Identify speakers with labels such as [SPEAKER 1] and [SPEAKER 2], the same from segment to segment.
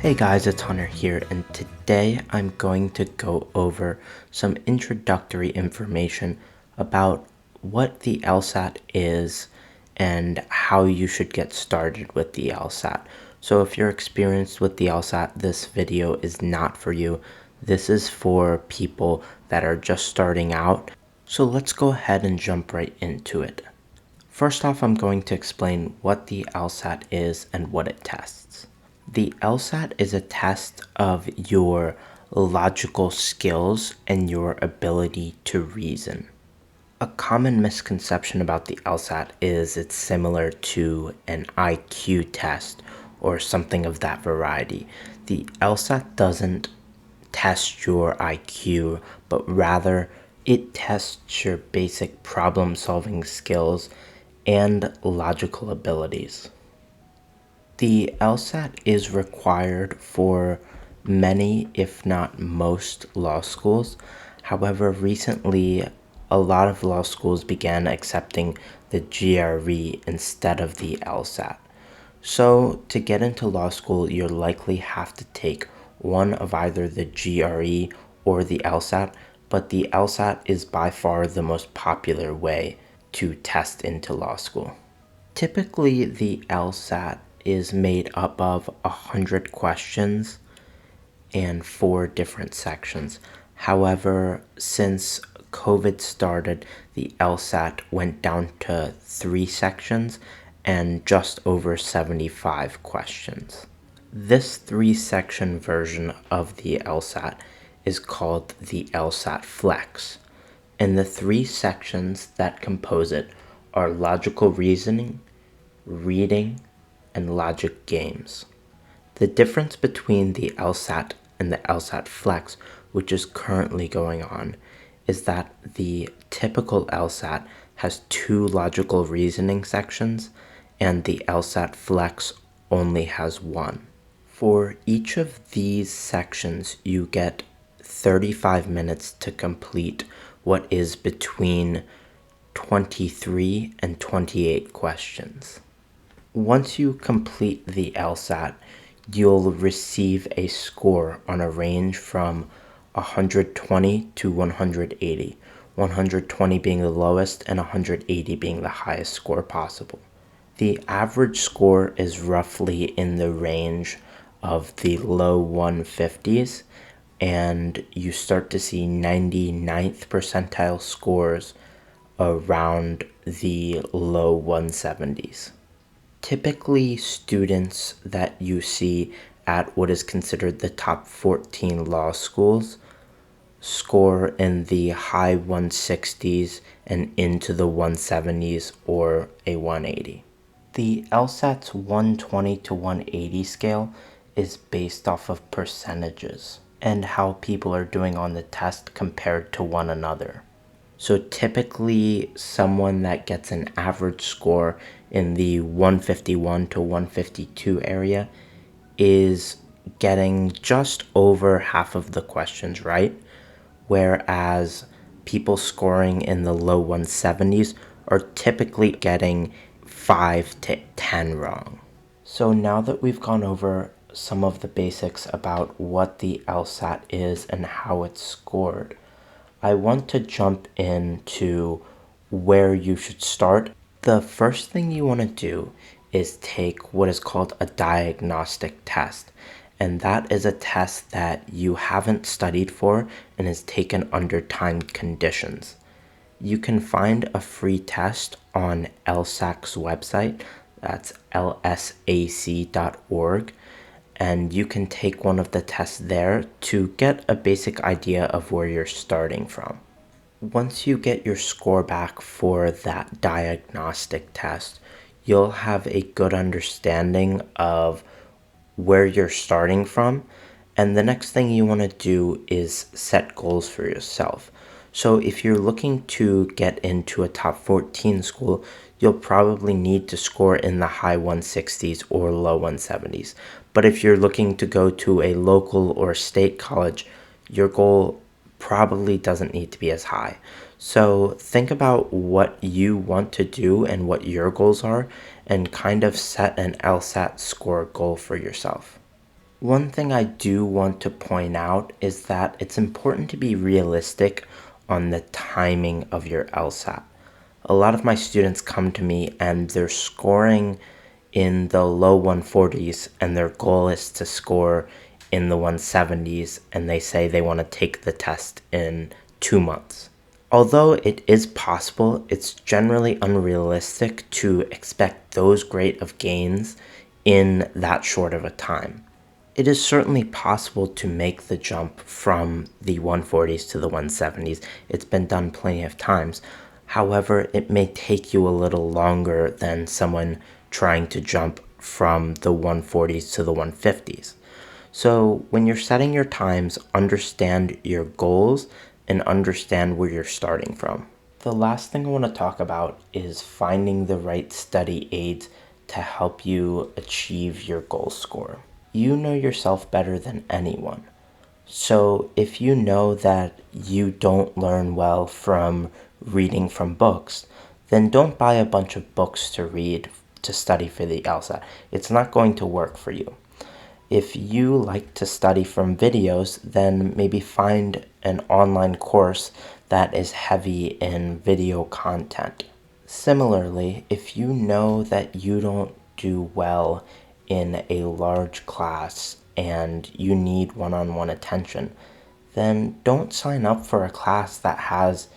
[SPEAKER 1] Hey guys, it's Hunter here, and today I'm going to go over some introductory information about what the LSAT is and how you should get started with the LSAT. So if you're experienced with the LSAT, this video is not for you. This is for people that are just starting out. So let's go ahead and jump right into it. First off, I'm going to explain what the LSAT is and what it tests. The LSAT is a test of your logical skills and your ability to reason. A common misconception about the LSAT is it's similar to an IQ test or something of that variety. The LSAT doesn't test your IQ, but rather it tests your basic problem-solving skills and logical abilities. The LSAT is required for many, if not most, law schools. However, recently, a lot of law schools began accepting the GRE instead of the LSAT. So, to get into law school, you'll likely have to take one of either the GRE or the LSAT, but the LSAT is by far the most popular way to test into law school. Typically, the LSAT is made up of 100 questions and 4 different sections. However, since COVID started, the LSAT went down to 3 sections and just over 75 questions. This 3-section version of the LSAT is called the LSAT Flex, and the 3 sections that compose it are logical reasoning, reading, and logic games. The difference between the LSAT and the LSAT Flex, which is currently going on, is that the typical LSAT has 2 logical reasoning sections, and the LSAT Flex only has 1. For each of these sections, you get 35 minutes to complete what is between 23 and 28 questions. Once you complete the LSAT, you'll receive a score on a range from 120 to 180, 120 being the lowest and 180 being the highest score possible. The average score is roughly in the range of the low 150s, and you start to see 99th percentile scores around the low 170s. Typically, students that you see at what is considered the top 14 law schools score in the high 160s and into the 170s or a 180. The LSAT's 120 to 180 scale is based off of percentages and how people are doing on the test compared to one another. So typically, someone that gets an average score in the 151 to 152 area is getting just over half of the questions right, whereas people scoring in the low 170s are typically getting 5 to 10 wrong. So now that we've gone over some of the basics about what the LSAT is and how it's scored, I want to jump into where you should start. The first thing you want to do is take what is called a diagnostic test. And that is a test that you haven't studied for and is taken under timed conditions. You can find a free test on LSAC's website. That's lsac.org. And you can take one of the tests there to get a basic idea of where you're starting from. Once you get your score back for that diagnostic test, you'll have a good understanding of where you're starting from, and the next thing you want to do is set goals for yourself. So if you're looking to get into a top 14 school, you'll probably need to score in the high 160s or low 170s. But if you're looking to go to a local or state college, your goal probably doesn't need to be as high. So think about what you want to do and what your goals are, and kind of set an LSAT score goal for yourself. One thing I do want to point out is that it's important to be realistic on the timing of your LSAT. A lot of my students come to me and they're scoring in the low 140s and their goal is to score in the 170s, and they say they want to take the test in 2 months. Although it is possible, it's generally unrealistic to expect those great of gains in that short of a time. It is certainly possible to make the jump from the 140s to the 170s. It's been done plenty of times. However, it may take you a little longer than someone trying to jump from the 140s to the 150s. So when you're setting your times, understand your goals and understand where you're starting from. The last thing I want to talk about is finding the right study aids to help you achieve your goal score. You know yourself better than anyone. So if you know that you don't learn well from reading from books, then don't buy a bunch of books to read to study for the LSAT. It's not going to work for you. If you like to study from videos, then maybe find an online course that is heavy in video content. Similarly, if you know that you don't do well in a large class and you need one-on-one attention, then don't sign up for a class that has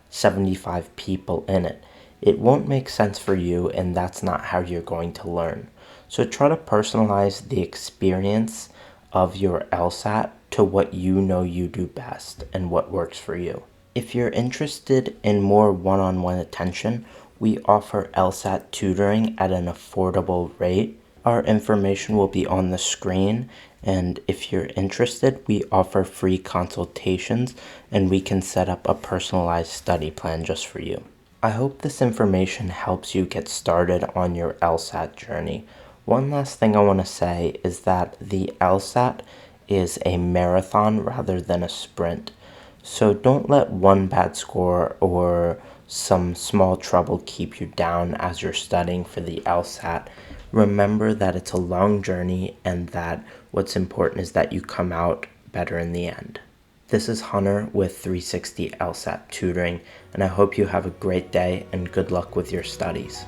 [SPEAKER 1] 75 people in it. It won't make sense for you, and that's not how you're going to learn. So try to personalize the experience of your LSAT to what you know you do best and what works for you. If you're interested in more one-on-one attention, we offer LSAT tutoring at an affordable rate. Our information will be on the screen, and if you're interested, we offer free consultations and we can set up a personalized study plan just for you. I hope this information helps you get started on your LSAT journey. One last thing I want to say is that the LSAT is a marathon rather than a sprint. So don't let one bad score or some small trouble keep you down as you're studying for the LSAT. Remember that it's a long journey and that what's important is that you come out better in the end. This is Hunter with 360 LSAT Tutoring, and I hope you have a great day and good luck with your studies.